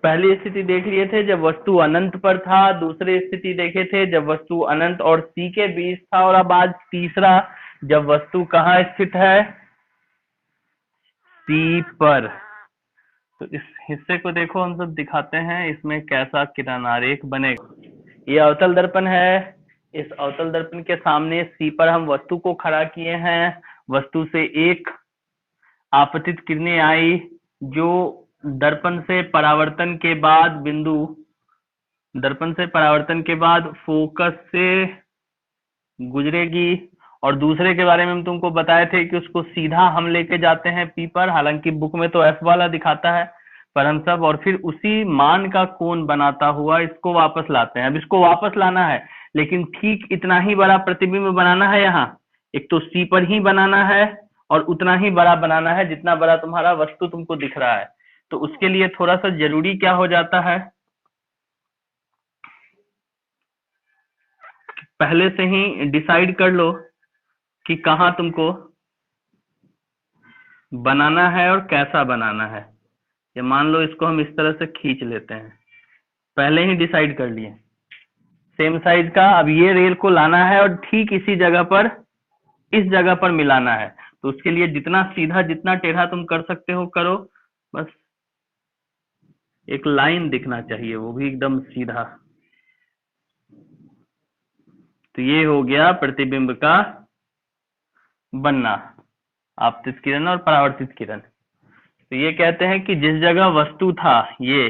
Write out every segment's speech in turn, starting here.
पहली स्थिति देख लिए थे जब वस्तु अनंत पर था, दूसरी स्थिति देखे थे जब वस्तु अनंत और सी के बीच था, और अब आज तीसरा जब वस्तु कहाँ स्थित है, सी पर। तो इस हिस्से को देखो, हम सब दिखाते हैं इसमें कैसा किरण आरेख बनेगा। ये अवतल दर्पण है। इस अवतल दर्पण के सामने सी पर हम वस्तु को खड़ा किए हैं। वस्तु से एक आपतित किरणें आई जो दर्पण से परावर्तन के बाद फोकस से गुजरेगी। और दूसरे के बारे में हम तुमको बताए थे कि उसको सीधा हम लेके जाते हैं पी पर, हालांकि बुक में तो एफ वाला दिखाता है, पर हम सब और फिर उसी मान का कोण बनाता हुआ इसको वापस लाते हैं। अब इसको वापस लाना है, लेकिन ठीक इतना ही बड़ा प्रतिबिंब बनाना है। यहाँ एक तो सी पर ही बनाना है और उतना ही बड़ा बनाना है जितना बड़ा तुम्हारा वस्तु तुमको दिख रहा है। तो उसके लिए थोड़ा सा जरूरी क्या हो जाता है, पहले से ही डिसाइड कर लो कि कहाँ तुमको बनाना है और कैसा बनाना है। ये मान लो इसको हम इस तरह से खींच लेते हैं, पहले ही डिसाइड कर लिए सेम साइज का। अब ये रेल को लाना है और ठीक इसी जगह पर, इस जगह पर मिलाना है। तो उसके लिए जितना सीधा जितना टेढ़ा तुम कर सकते हो करो, बस एक लाइन दिखना चाहिए, वो भी एकदम सीधा। तो ये हो गया प्रतिबिंब का बनना, आपतित किरण और परावर्तित किरण। तो ये कहते हैं कि जिस जगह वस्तु था ये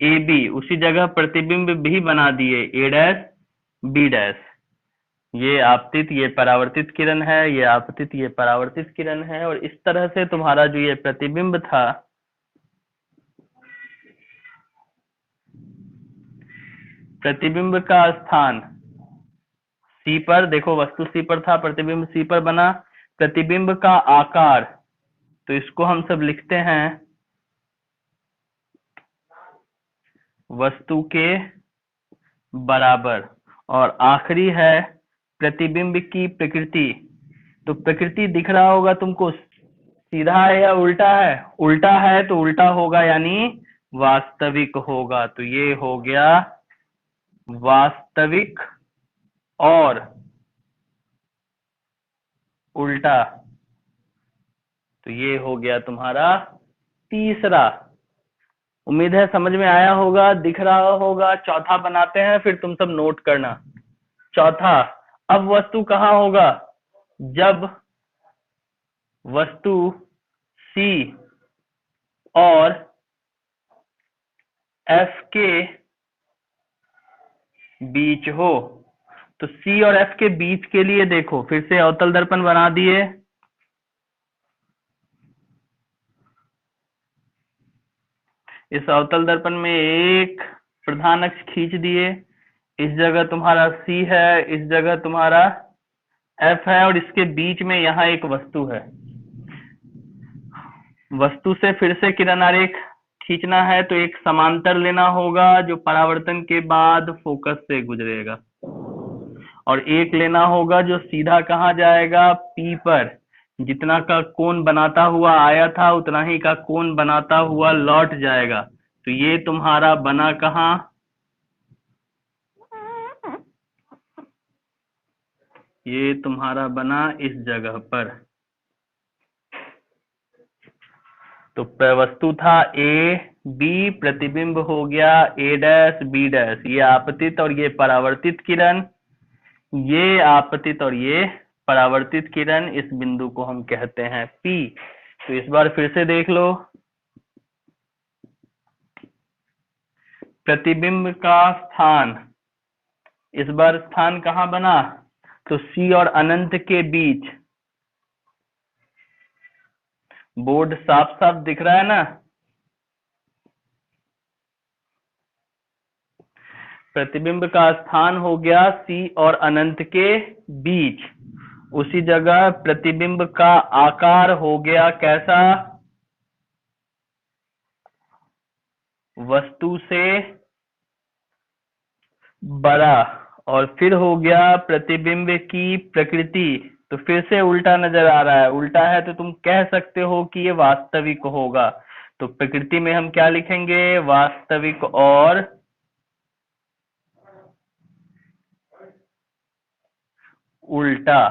ए बी, उसी जगह प्रतिबिंब भी बना दिए ए डैश बी डैश। ये आपतित, ये परावर्तित किरण है, ये आपतित, ये परावर्तित किरण है। और इस तरह से तुम्हारा जो ये प्रतिबिंब था, प्रतिबिंब का स्थान सी पर, देखो वस्तु सी पर था, प्रतिबिंब सी पर बना। प्रतिबिंब का आकार, तो इसको हम सब लिखते हैं वस्तु के बराबर। और आखिरी है प्रतिबिंब की प्रकृति। तो प्रकृति दिख रहा होगा तुमको, सीधा है या उल्टा है? उल्टा है तो उल्टा होगा यानी वास्तविक होगा। तो ये हो गया वास्तविक और उल्टा। तो ये हो गया तुम्हारा तीसरा। उम्मीद है समझ में आया होगा, दिख रहा होगा। चौथा बनाते हैं, फिर तुम सब नोट करना। चौथा, अब वस्तु कहाँ होगा? जब वस्तु सी और एफ के बीच हो। तो सी और एफ के बीच के लिए देखो, फिर से अवतल दर्पण बना दिए। इस अवतल दर्पण में एक प्रधान अक्ष खींच दिए। इस जगह तुम्हारा सी है, इस जगह तुम्हारा एफ है, और इसके बीच में यहाँ एक वस्तु है। वस्तु से फिर से किरण आरेख खींचना है तो एक समांतर लेना होगा जो परावर्तन के बाद फोकस से गुजरेगा, और एक लेना होगा जो सीधा कहाँ जाएगा? पी पर। जितना का कोण बनाता हुआ आया था उतना ही का कोण बनाता हुआ लौट जाएगा। तो ये तुम्हारा बना कहाँ? ये तुम्हारा बना इस जगह पर। तो वस्तु था ए बी, प्रतिबिंब हो गया ए डैश बी डैश। ये आपतित और ये परावर्तित किरण, ये आपतित और ये परावर्तित किरण, इस बिंदु को हम कहते हैं पी। तो इस बार फिर से देख लो, प्रतिबिंब का स्थान, इस बार स्थान कहाँ बना? तो सी और अनंत के बीच। बोर्ड साफ साफ दिख रहा है ना? प्रतिबिंब का स्थान हो गया सी और अनंत के बीच। उसी जगह प्रतिबिंब का आकार हो गया कैसा? वस्तु से बड़ा। और फिर हो गया प्रतिबिंब की प्रकृति। तो फिर से उल्टा नजर आ रहा है। उल्टा है तो तुम कह सकते हो कि ये वास्तविक होगा। तो प्रकृति में हम क्या लिखेंगे, वास्तविक और उल्टा।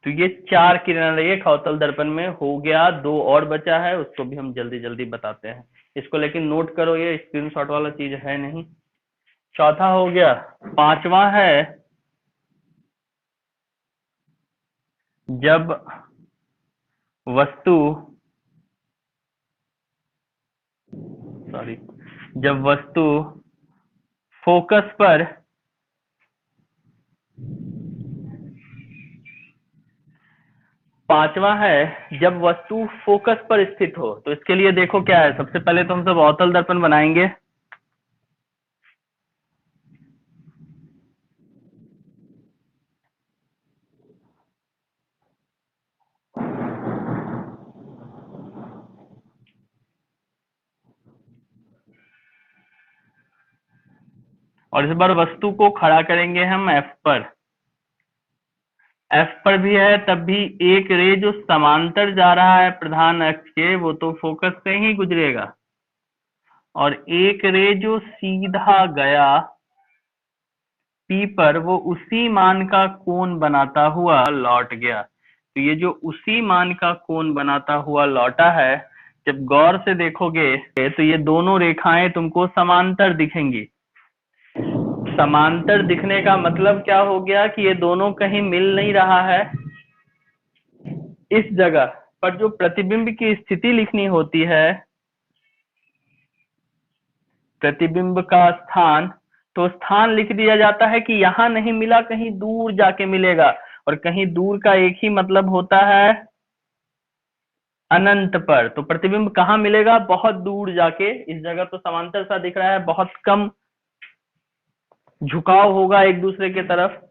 तो ये 4 किरण रही खौतल दर्पण में, हो गया। 2 और बचा है, उसको भी हम जल्दी जल्दी बताते हैं। इसको लेकिन नोट करो, ये स्क्रीनशॉट वाला चीज है नहीं। चौथा हो गया। पांचवा है, जब वस्तु जब वस्तु फोकस पर पांचवा है, जब वस्तु फोकस पर स्थित हो। तो इसके लिए देखो क्या है, सबसे पहले तो हम सब अवतल दर्पण बनाएंगे। और इस बार वस्तु को खड़ा करेंगे हम एफ पर। एफ पर भी है, तब भी एक रे जो समांतर जा रहा है प्रधान अक्ष के, वो तो फोकस से ही गुजरेगा। और एक रे जो सीधा गया पी पर, वो उसी मान का कोण बनाता हुआ लौट गया। तो ये जो उसी मान का कोण बनाता हुआ लौटा है, जब गौर से देखोगे तो ये दोनों रेखाएं तुमको समांतर दिखेंगी। समांतर दिखने का मतलब क्या हो गया कि ये दोनों कहीं मिल नहीं रहा है। इस जगह पर जो प्रतिबिंब की स्थिति लिखनी होती है, प्रतिबिंब का स्थान, तो स्थान लिख दिया जाता है कि यहां नहीं मिला, कहीं दूर जाके मिलेगा। और कहीं दूर का एक ही मतलब होता है अनंत पर। तो प्रतिबिंब कहाँ मिलेगा, बहुत दूर जाके। इस जगह तो समांतर सा दिख रहा है, बहुत कम झुकाव होगा एक दूसरे के तरफ।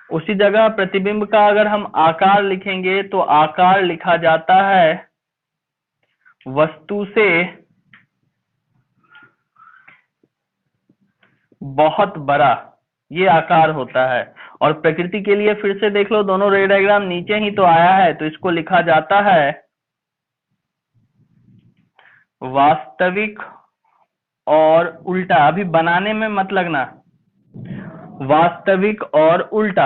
उसी जगह प्रतिबिंब का अगर हम आकार लिखेंगे, तो आकार लिखा जाता है वस्तु से बहुत बड़ा, ये आकार होता है। और प्रकृति के लिए फिर से देख लो, दोनों रे डायग्राम नीचे ही तो आया है, तो इसको लिखा जाता है वास्तविक और उल्टा। अभी बनाने में मत लगना, वास्तविक और उल्टा,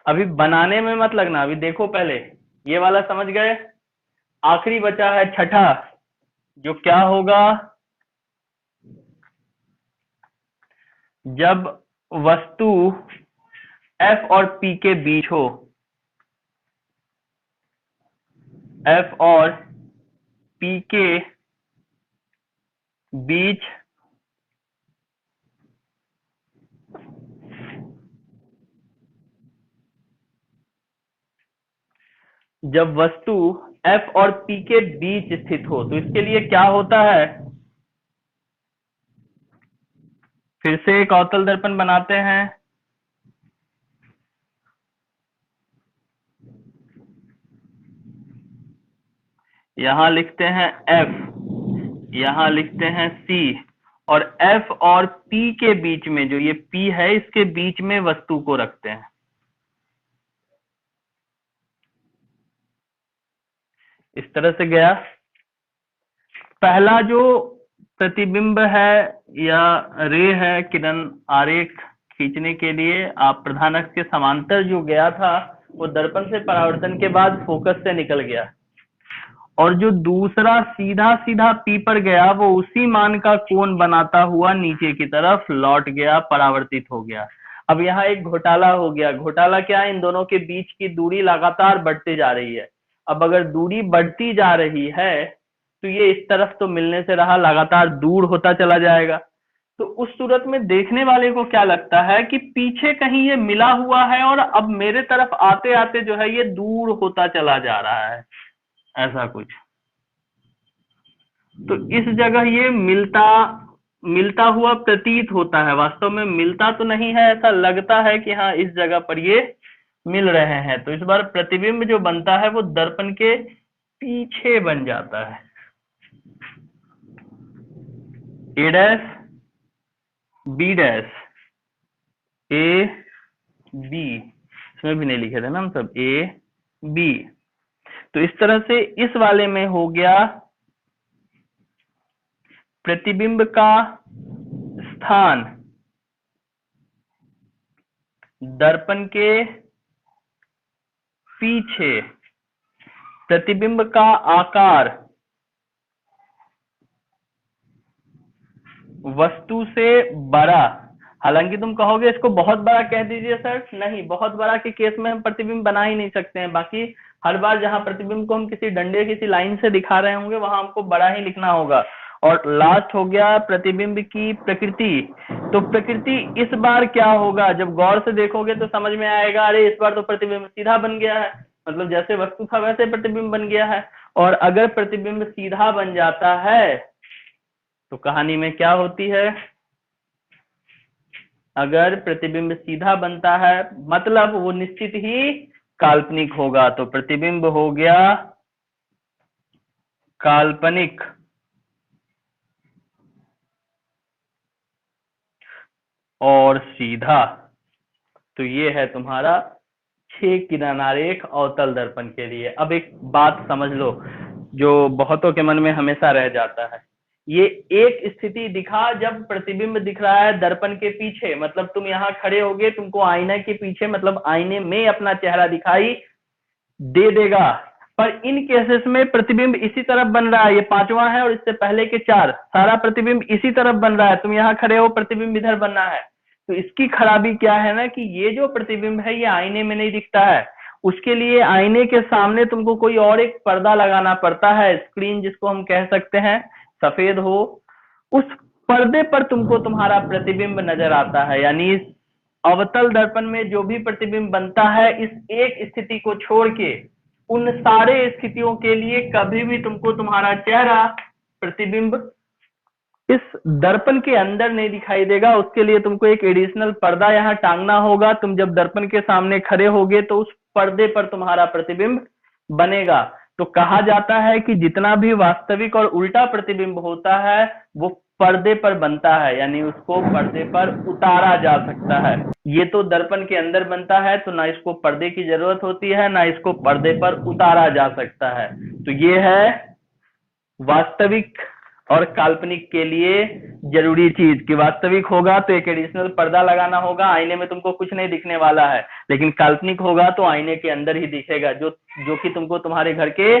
अभी बनाने में मत लगना। अभी देखो पहले, ये वाला समझ गए। आखिरी बचा है छठा, जो क्या होगा, जब वस्तु एफ और पी के बीच हो। एफ और पी के बीच जब वस्तु एफ और पी के बीच स्थित हो, तो इसके लिए क्या होता है। फिर से एक अवतल दर्पण बनाते हैं। यहां लिखते हैं एफ, यहां लिखते हैं सी, और एफ और पी के बीच में, जो ये पी है, इसके बीच में वस्तु को रखते हैं। इस तरह से गया। पहला जो प्रतिबिंब है या रे है, किरण आरेख खींचने के लिए आप प्रधान अक्ष के समांतर जो गया था, वो दर्पण से परावर्तन के बाद फोकस से निकल गया। और जो दूसरा सीधा सीधा पी पर गया, वो उसी मान का कोण बनाता हुआ नीचे की तरफ लौट गया, परावर्तित हो गया। अब यहाँ एक घोटाला हो गया। घोटाला क्या है, इन दोनों के बीच की दूरी लगातार बढ़ती जा रही है। अब अगर दूरी बढ़ती जा रही है, तो ये इस तरफ तो मिलने से रहा, लगातार दूर होता चला जाएगा। तो उस सूरत में देखने वाले को क्या लगता है कि पीछे कहीं ये मिला हुआ है, और अब मेरे तरफ आते आते जो है ये दूर होता चला जा रहा है, ऐसा कुछ। तो इस जगह ये मिलता मिलता हुआ प्रतीत होता है, वास्तव में मिलता तो नहीं है, ऐसा लगता है कि हाँ, इस जगह पर ये मिल रहे हैं। तो इस बार प्रतिबिंब जो बनता है वो दर्पण के पीछे बन जाता है। A dash B dash, A B, इसमें भी नहीं लिखे थे ना हम सब, ए बी। तो इस तरह से इस वाले में हो गया प्रतिबिंब का स्थान दर्पण के पीछे, प्रतिबिंब का आकार वस्तु से बड़ा। हालांकि तुम कहोगे इसको बहुत बड़ा कह दीजिए सर, नहीं, बहुत बड़ा के केस में हम प्रतिबिंब बना ही नहीं सकते हैं। बाकी हर बार जहां प्रतिबिंब को हम किसी डंडे किसी लाइन से दिखा रहे होंगे वहां हमको बड़ा ही लिखना होगा। और लास्ट हो गया प्रतिबिंब की प्रकृति। तो प्रकृति इस बार क्या होगा, जब गौर से देखोगे तो समझ में आएगा, अरे इस बार तो प्रतिबिंब सीधा बन गया है, मतलब जैसे वस्तु था वैसे प्रतिबिंब बन गया है। और अगर प्रतिबिंब सीधा बन जाता है तो कहानी में क्या होती है, अगर प्रतिबिंब सीधा बनता है मतलब वो निश्चित ही काल्पनिक होगा। तो प्रतिबिंब हो गया काल्पनिक। और सीधा, तो ये है तुम्हारा 6 किरणारेख अवतल दर्पण के लिए। अब एक बात समझ लो जो बहुतों के मन में हमेशा रह जाता है, ये एक स्थिति दिखा जब प्रतिबिंब दिख रहा है दर्पण के पीछे, मतलब तुम यहाँ खड़े होगे, तुमको आईने के पीछे मतलब आईने में अपना चेहरा दिखाई दे देगा। पर इन केसेस में प्रतिबिंब इसी तरफ बन रहा है, ये पांचवा है और इससे पहले के 4 सारा प्रतिबिंब इसी तरफ बन रहा है, तुम यहाँ खड़े हो प्रतिबिंब इधर बनना है। तो इसकी खराबी क्या है ना कि ये जो प्रतिबिंब है ये आईने में नहीं दिखता है, उसके लिए आईने के सामने तुमको कोई और एक पर्दा लगाना पड़ता है, स्क्रीन जिसको हम कह सकते हैं, सफेद हो, उस पर्दे पर तुमको तुम्हारा प्रतिबिंब नजर आता है। यानी अवतल दर्पण में जो भी प्रतिबिंब बनता है इस एक स्थिति को छोड़ के उन सारे स्थितियों के लिए कभी भी तुमको तुम्हारा चेहरा प्रतिबिंब इस दर्पण के अंदर नहीं दिखाई देगा। उसके लिए तुमको एक एडिशनल पर्दा यहाँ टांगना होगा। तुम जब दर्पण के सामने खड़े होगे तो उस पर्दे पर तुम्हारा प्रतिबिंब बनेगा। तो कहा जाता है कि जितना भी वास्तविक और उल्टा प्रतिबिंब होता है वो पर्दे पर बनता है, यानी उसको पर्दे पर उतारा जा सकता है। ये तो दर्पण के अंदर बनता है तो ना इसको पर्दे की जरूरत होती है ना इसको पर्दे पर उतारा जा सकता है। तो ये है वास्तविक और काल्पनिक के लिए जरूरी चीज कि वास्तविक होगा तो एक एडिशनल पर्दा लगाना होगा, आईने में तुमको कुछ नहीं दिखने वाला है, लेकिन काल्पनिक होगा तो आईने के अंदर ही दिखेगा, जो कि तुमको तुम्हारे घर के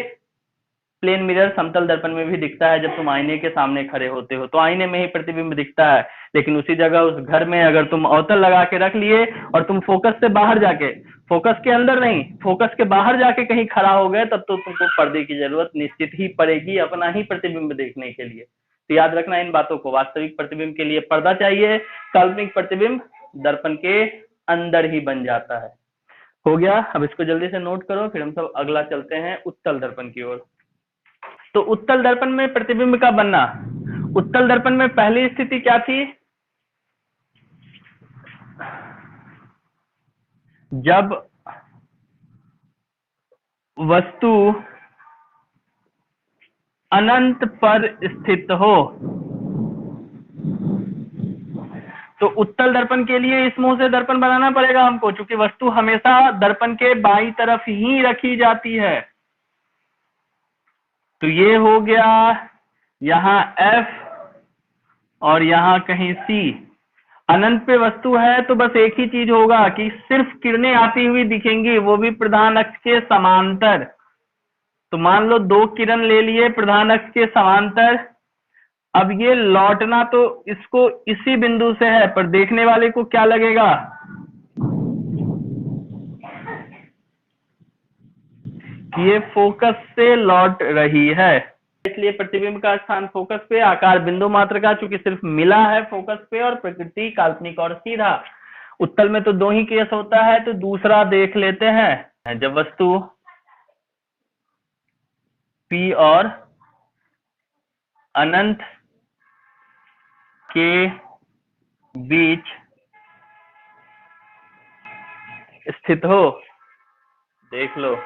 प्लेन मिरर समतल दर्पण में भी दिखता है। जब तुम आईने के सामने खड़े होते हो तो आईने में ही प्रतिबिंब दिखता है, लेकिन उसी जगह उस घर में अगर तुम अवतल लगा के रख लिए और तुम फोकस से बाहर जाके, फोकस के अंदर नहीं फोकस के बाहर जाके कहीं खड़ा हो गए तब तो तुमको पर्दे की जरूरत निश्चित ही पड़ेगी अपना ही प्रतिबिंब देखने के लिए। तो याद रखना इन बातों को, वास्तविक प्रतिबिंब के लिए पर्दा चाहिए, काल्पनिक प्रतिबिंब दर्पण के अंदर ही बन जाता है। हो गया, अब इसको जल्दी से नोट करो, फिर हम सब अगला चलते हैं उत्तल दर्पण की ओर। तो उत्तल दर्पण में प्रतिबिंब का बनना, उत्तल दर्पण में पहली स्थिति क्या थी, जब वस्तु अनंत पर स्थित हो। तो उत्तल दर्पण के लिए इस मुंह से दर्पण बनाना पड़ेगा हमको, क्योंकि वस्तु हमेशा दर्पण के बाईं तरफ ही रखी जाती है। तो ये हो गया यहाँ F और यहाँ कहीं C। अनंत पे वस्तु है तो बस एक ही चीज होगा कि सिर्फ किरणें आती हुई दिखेंगी, वो भी प्रधान अक्ष के समांतर। तो मान लो 2 किरण ले लिए प्रधान अक्ष के समांतर, अब ये लौटना तो इसको इसी बिंदु से है, पर देखने वाले को क्या लगेगा कि ये फोकस से लौट रही है, इसलिए प्रतिबिंब का स्थान फोकस पे, आकार बिंदु मात्र का, चूंकि सिर्फ मिला है फोकस पे, और प्रकृति काल्पनिक और सीधा। उत्तल में तो 2 ही केस होता है, तो दूसरा देख लेते हैं। जब वस्तु P और अनंत के बीच स्थित हो, देख लो,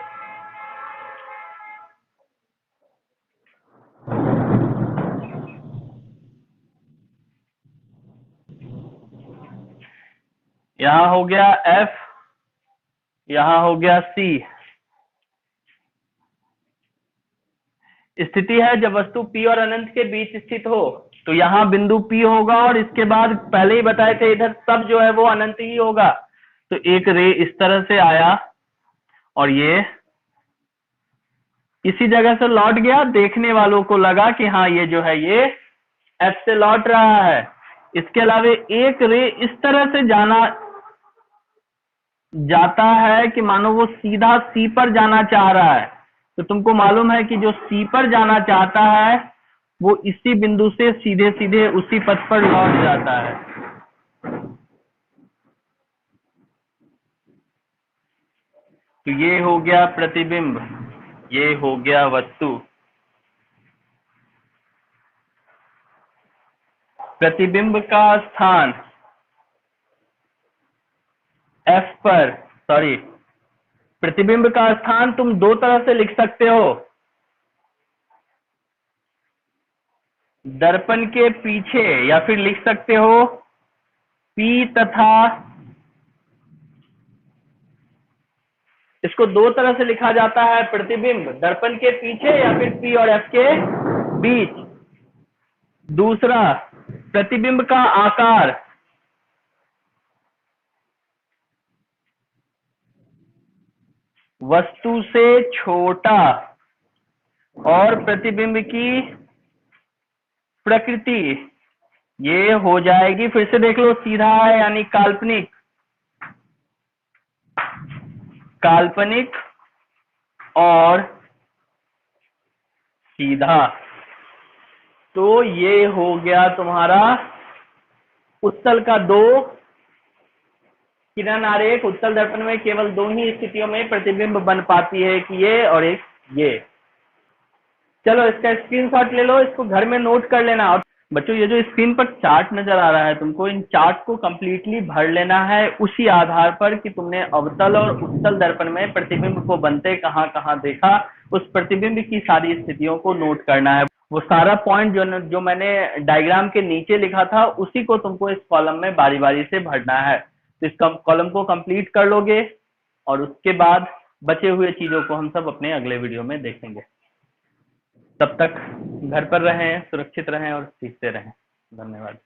यहां हो गया F, यहां हो गया C। स्थिति है जब वस्तु P और अनंत के बीच स्थित हो। तो यहाँ बिंदु P होगा और इसके बाद पहले ही बताए थे इधर सब जो है वो अनंत ही होगा। तो एक रे इस तरह से आया और ये इसी जगह से लौट गया। देखने वालों को लगा कि हाँ ये जो है ये F से लौट रहा है। इसके अलावा एक रे इस तरह से जाता है कि मानो वो सीधा C पर जाना चाह रहा है। तो तुमको मालूम है कि जो C पर जाना चाहता है वो इसी बिंदु से सीधे सीधे उसी पथ पर लौट जाता है। तो ये हो गया प्रतिबिंब, ये हो गया वस्तु। प्रतिबिंब का स्थान F पर, सॉरी, प्रतिबिंब का स्थान तुम दो तरह से लिख सकते हो, दर्पण के पीछे, या फिर लिख सकते हो P तथा, इसको दो तरह से लिखा जाता है, प्रतिबिंब दर्पण के पीछे या फिर P और F के बीच। दूसरा, प्रतिबिंब का आकार वस्तु से छोटा और प्रतिबिंब की प्रकृति ये हो जाएगी, फिर से देख लो, सीधा है यानी काल्पनिक, काल्पनिक और सीधा। तो ये हो गया तुम्हारा उत्तल का दो किरण आरेख। उत्तल दर्पण में केवल दो ही स्थितियों में प्रतिबिंब बन पाती है, एक ये और एक ये। चलो इसका स्क्रीनशॉट ले लो, इसको घर में नोट कर लेना। और बच्चों ये जो स्क्रीन पर चार्ट नजर आ रहा है तुमको, इन चार्ट को कंप्लीटली भर लेना है उसी आधार पर कि तुमने अवतल और उत्तल दर्पण में प्रतिबिंब को बनते कहाँ कहाँ देखा, उस प्रतिबिंब की सारी स्थितियों को नोट करना है। वो सारा पॉइंट जो मैंने डायग्राम के नीचे लिखा था उसी को तुमको इस कॉलम में बारी बारी से भरना है। तो इस कॉलम को कंप्लीट कर लोगे और उसके बाद बचे हुए चीजों को हम सब अपने अगले वीडियो में देखेंगे। तब तक घर पर रहें, सुरक्षित रहें और सीखते रहें। धन्यवाद।